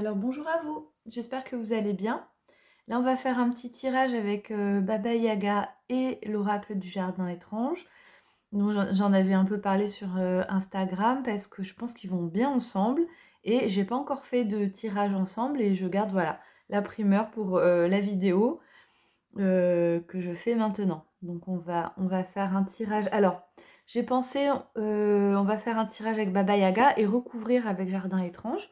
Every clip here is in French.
Alors bonjour à vous, j'espère que vous allez bien. Là on va faire un petit tirage avec Baba Yaga et l'oracle du jardin étrange. Donc, j'en avais un peu parlé sur Instagram parce que je pense qu'ils vont bien ensemble et j'ai pas encore fait de tirage ensemble et je garde voilà la primeur pour la vidéo que je fais maintenant. Donc on va faire un tirage. Alors j'ai pensé on va faire un tirage avec Baba Yaga et recouvrir avec Jardin étrange.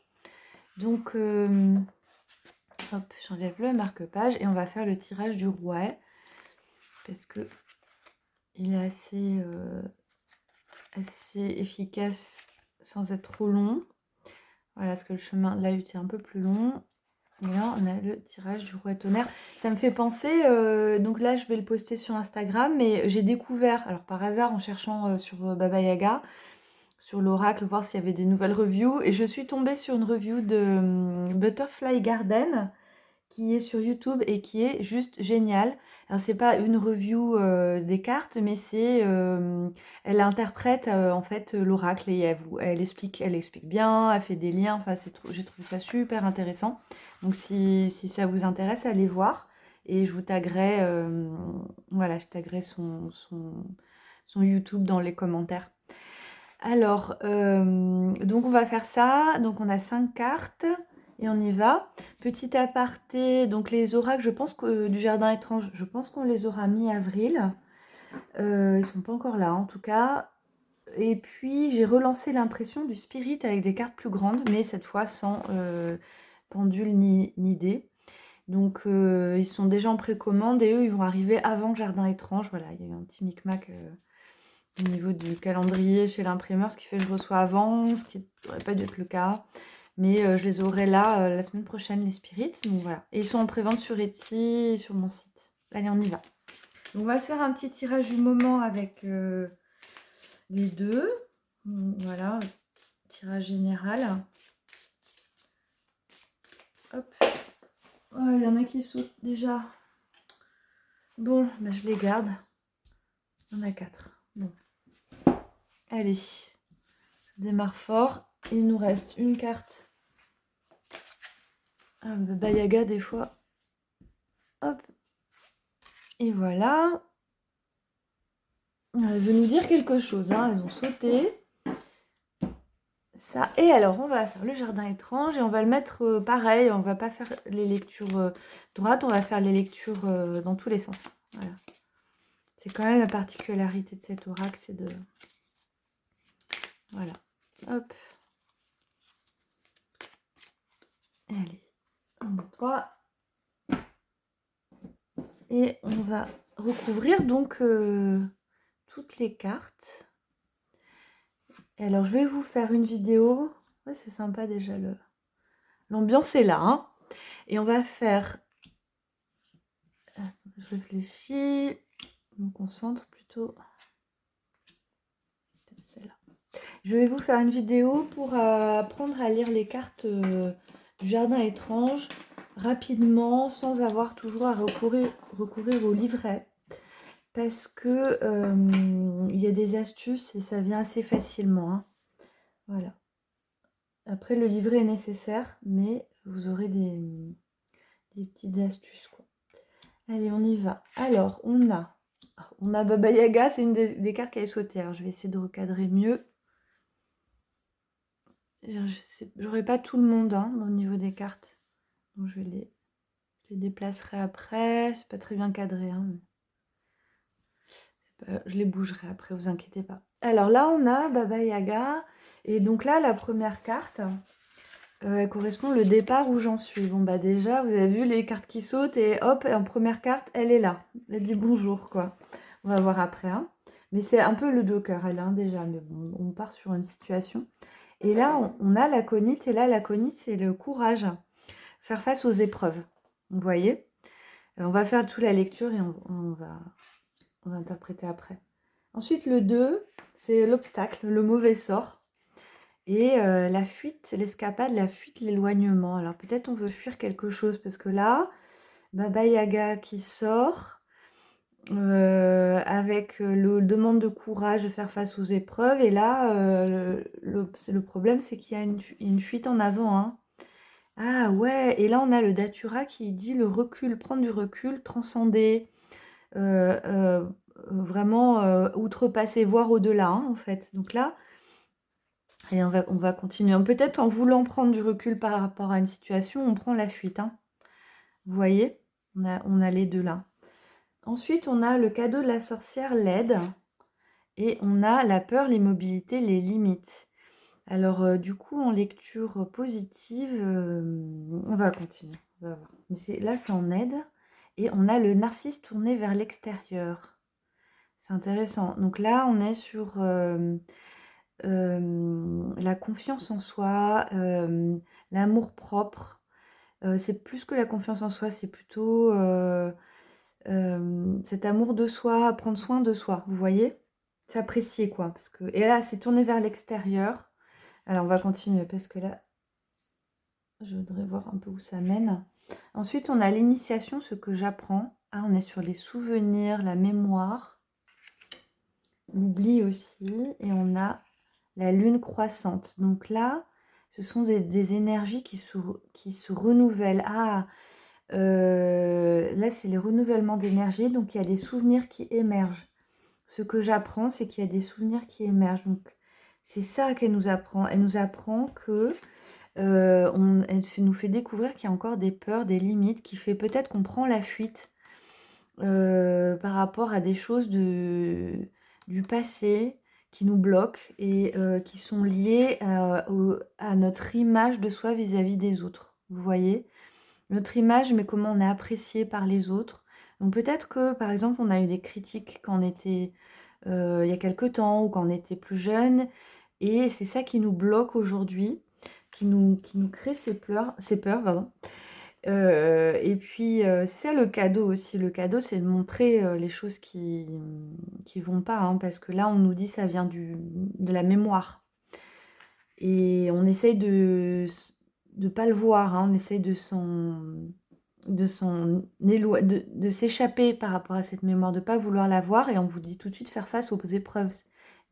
Donc hop, j'enlève le marque-page et on va faire le tirage du rouet parce que il est assez efficace sans être trop long. Voilà, parce que le chemin là était un peu plus long. Et là, on a le tirage du rouet tonnerre. Ça me fait penser, donc là, je vais le poster sur Instagram, mais j'ai découvert, alors par hasard, en cherchant sur Baba Yaga, sur l'oracle, voir s'il y avait des nouvelles reviews, et je suis tombée sur une review de Butterfly Garden, qui est sur YouTube et qui est juste géniale. Alors c'est pas une review des cartes, mais c'est elle interprète en fait l'oracle et elle explique bien, elle fait des liens. Enfin j'ai trouvé ça super intéressant. Donc si ça vous intéresse, allez voir et je vous taguerai voilà, je taguerai son YouTube dans les commentaires. Alors, donc on va faire ça. Donc on a 5 cartes et on y va. Petit aparté, donc les oracles, je pense que du jardin étrange, je pense qu'on les aura mi-avril. Ils sont pas encore là en tout cas. Et puis j'ai relancé l'impression du spirit avec des cartes plus grandes, mais cette fois sans pendule ni dés. Donc ils sont déjà en précommande et eux ils vont arriver avant le jardin étrange. Voilà, il y a eu un petit micmac au niveau du calendrier chez l'imprimeur, ce qui fait que je reçois avant, ce qui n'aurait pas dû être le cas. Mais je les aurai là la semaine prochaine, les spirits. Donc voilà. Et ils sont en prévente sur Etsy et sur mon site. Allez, on y va. Donc on va se faire un petit tirage du moment avec les deux. Voilà, tirage général. Hop. Oh, il y en a qui sautent déjà. Bon, bah, je les garde. On a 4. Bon. Allez. Ça démarre fort. Il nous reste une carte. Ah, Baba Yaga, des fois. Hop. Et voilà. Elles veulent nous dire quelque chose. Hein. Elles ont sauté. Ça. Et alors, on va faire le jardin étrange et on va le mettre pareil. On va pas faire les lectures droites. On va faire les lectures dans tous les sens. Voilà. C'est quand même la particularité de cet oracle, c'est de... Voilà. Hop. Allez. 1, 2, 3. Et on va recouvrir donc toutes les cartes. Et alors, je vais vous faire une vidéo. Ouais, c'est sympa déjà. L'ambiance est là. Hein. Et on va faire... Attends, je réfléchis. Je me concentre plutôt. Celle-là. Je vais vous faire une vidéo pour apprendre à lire les cartes du jardin étrange rapidement, sans avoir toujours à recourir au livret. Parce que il y a des astuces et ça vient assez facilement. Hein. Voilà. Après, le livret est nécessaire, mais vous aurez des petites astuces. Quoi. Allez, on y va. Alors, on a Baba Yaga, c'est une des cartes qui a sauté. Alors, je vais essayer de recadrer mieux. J'aurai pas tout le monde hein, au niveau des cartes. Donc, je les déplacerai après. C'est pas très bien cadré. Hein, je les bougerai après, vous inquiétez pas. Alors là, on a Baba Yaga. Et donc là, la première carte, elle correspond le départ où j'en suis. Bon, bah déjà, vous avez vu les cartes qui sautent. Et hop, en première carte, elle est là. Elle dit bonjour, quoi. On va voir après. Hein. Mais c'est un peu le Joker, elle, hein, déjà. Mais bon, on part sur une situation. Et là, on a l'aconite. Et là, l'aconite, c'est le courage. Faire face aux épreuves. Vous voyez? On va faire toute la lecture et on va interpréter après. Ensuite, le 2, c'est l'obstacle, le mauvais sort. Et la fuite, l'escapade, la fuite, l'éloignement. Alors peut-être on veut fuir quelque chose parce que là, Baba Yaga qui sort avec le demande de courage de faire face aux épreuves. Et là, le problème, c'est qu'il y a une fuite en avant. Hein. Ah ouais, et là on a le Datura qui dit le recul, prendre du recul, transcender, vraiment, outrepasser, voir au-delà, hein, en fait. Donc là, allez, on va continuer. Peut-être en voulant prendre du recul par rapport à une situation, on prend la fuite, hein. Vous voyez? On a les 2 là. Ensuite, on a le cadeau de la sorcière, l'aide, et on a la peur, l'immobilité, les limites. Alors, du coup, en lecture positive, on va continuer, on va voir. Mais là, c'est en aide, et on a le narcisse tourné vers l'extérieur. C'est intéressant. Donc là, on est sur la confiance en soi, l'amour-propre. C'est plus que la confiance en soi, c'est plutôt cet amour de soi, prendre soin de soi, vous voyez? S'apprécier, quoi. Et là, c'est tourné vers l'extérieur. Alors, on va continuer parce que là, je voudrais voir un peu où ça mène. Ensuite, on a l'initiation, ce que j'apprends. Ah, on est sur les souvenirs, la mémoire, l'oubli aussi. Et on a la lune croissante. Donc là, ce sont des énergies qui se renouvellent. Ah, là, c'est les renouvellements d'énergie. Donc, il y a des souvenirs qui émergent. Ce que j'apprends, c'est qu'il y a des souvenirs qui émergent. Donc, c'est ça qu'elle nous apprend. Elle nous apprend que elle nous fait découvrir qu'il y a encore des peurs, des limites, qui fait peut-être qu'on prend la fuite par rapport à des choses du passé qui nous bloquent et qui sont liées à notre image de soi vis-à-vis des autres. Vous voyez? Notre image, mais comment on est apprécié par les autres. Donc peut-être que, par exemple, on a eu des critiques quand on était il y a quelque temps ou quand on était plus jeune, et c'est ça qui nous bloque aujourd'hui, qui nous crée ces peurs, pardon. Et puis, c'est ça le cadeau aussi. Le cadeau, c'est de montrer les choses qui vont pas, hein, parce que là, on nous dit ça vient de la mémoire. Et on essaye de pas le voir, hein, on essaye de s'échapper par rapport à cette mémoire, de pas vouloir la voir, et on vous dit tout de suite faire face aux épreuves.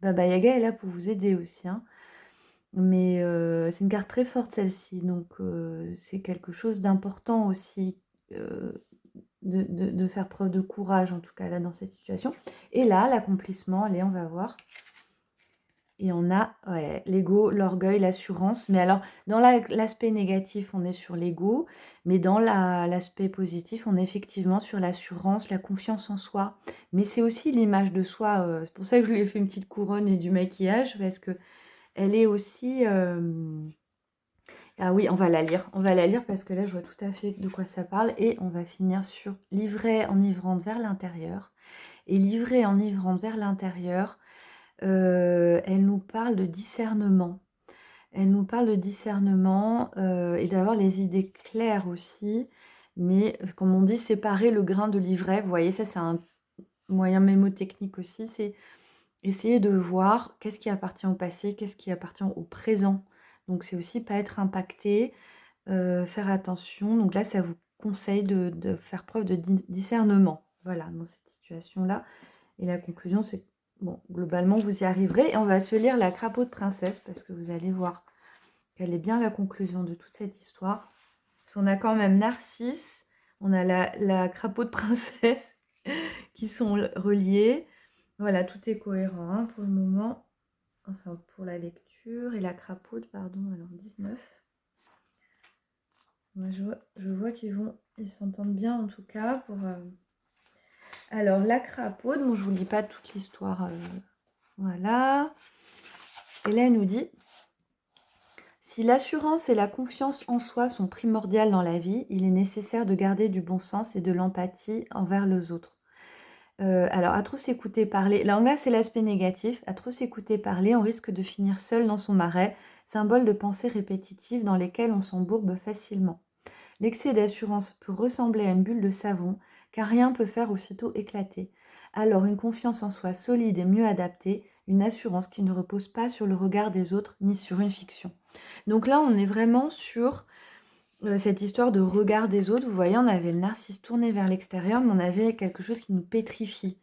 Baba Yaga est là pour vous aider aussi, hein. Mais c'est une carte très forte celle-ci, donc c'est quelque chose d'important aussi, de faire preuve de courage, en tout cas là dans cette situation. Et là, l'accomplissement, allez, on va voir. Et on a l'ego, l'orgueil, l'assurance. Mais alors, dans l'aspect négatif, on est sur l'ego, mais dans l'aspect positif, on est effectivement sur l'assurance, la confiance en soi. Mais c'est aussi l'image de soi. C'est pour ça que je lui ai fait une petite couronne et du maquillage, parce que elle est aussi... Ah oui, on va la lire. On va la lire parce que là, je vois tout à fait de quoi ça parle. Et on va finir sur livrer enivrante vers l'intérieur. Et livrer enivrante vers l'intérieur, elle nous parle de discernement. Elle nous parle de discernement et d'avoir les idées claires aussi. Mais comme on dit, séparer le grain de l'ivraie. Vous voyez, ça c'est un moyen mémotechnique aussi. C'est essayer de voir qu'est-ce qui appartient au passé, qu'est-ce qui appartient au présent. Donc c'est aussi pas être impacté, faire attention. Donc là, ça vous conseille de faire preuve de discernement. Voilà, dans cette situation-là. Et la conclusion, c'est que, bon, globalement, vous y arriverez. Et on va se lire la crapaud de princesse, parce que vous allez voir qu'elle est bien la conclusion de toute cette histoire. Parce qu'on a quand même Narcisse, on a la crapaud de princesse qui sont reliés. Voilà, tout est cohérent, hein, pour le moment. Enfin, pour la lecture. Et la crapaude, pardon, alors 19. Moi, je vois ils s'entendent bien en tout cas. Alors, la crapaude, bon, je vous lis pas toute l'histoire. Voilà. Et là, elle nous dit: si l'assurance et la confiance en soi sont primordiales dans la vie, il est nécessaire de garder du bon sens et de l'empathie envers les autres. Alors, à trop s'écouter parler, là c'est l'aspect négatif, à trop s'écouter parler, on risque de finir seul dans son marais, symbole de pensées répétitives dans lesquelles on s'embourbe facilement. L'excès d'assurance peut ressembler à une bulle de savon, car rien peut faire aussitôt éclater. Alors une confiance en soi solide et mieux adaptée, une assurance qui ne repose pas sur le regard des autres ni sur une fiction. Donc là, on est vraiment sur cette histoire de regard des autres. Vous voyez, on avait le narcisse tourné vers l'extérieur, mais on avait quelque chose qui nous pétrifie.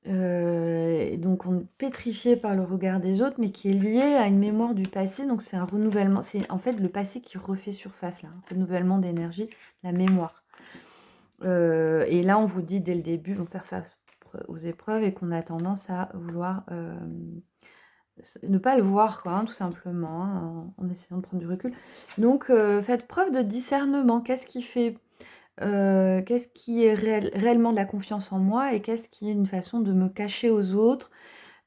Et donc on est pétrifié par le regard des autres, mais qui est lié à une mémoire du passé. Donc c'est un renouvellement, c'est en fait le passé qui refait surface là, un renouvellement d'énergie, la mémoire. Et là on vous dit dès le début, on faire face aux épreuves et qu'on a tendance à vouloir ne pas le voir, quoi, hein, tout simplement, hein, en essayant de prendre du recul. Donc faites preuve de discernement. Qu'est-ce qui fait qu'est-ce qui est réellement de la confiance en moi et qu'est-ce qui est une façon de me cacher aux autres,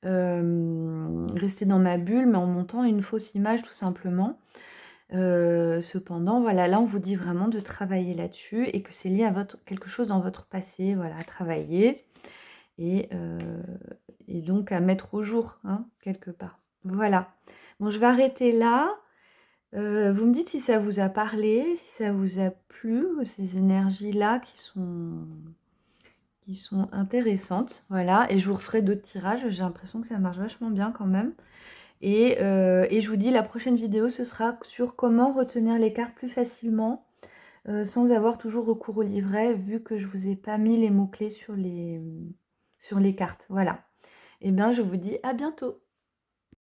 rester dans ma bulle, mais en montant une fausse image tout simplement. Cependant, voilà, là on vous dit vraiment de travailler là-dessus et que c'est lié à quelque chose dans votre passé, voilà, à travailler et, et donc à mettre au jour, hein, quelque part. Voilà. Bon, je vais arrêter là. Vous me dites si ça vous a parlé, si ça vous a plu, ces énergies-là qui sont intéressantes. Voilà, et je vous referai d'autres tirages. J'ai l'impression que ça marche vachement bien quand même. Et je vous dis, la prochaine vidéo, ce sera sur comment retenir les cartes plus facilement, sans avoir toujours recours au livret, vu que je vous ai pas mis les mots-clés sur les cartes. Voilà. Et bien, je vous dis à bientôt.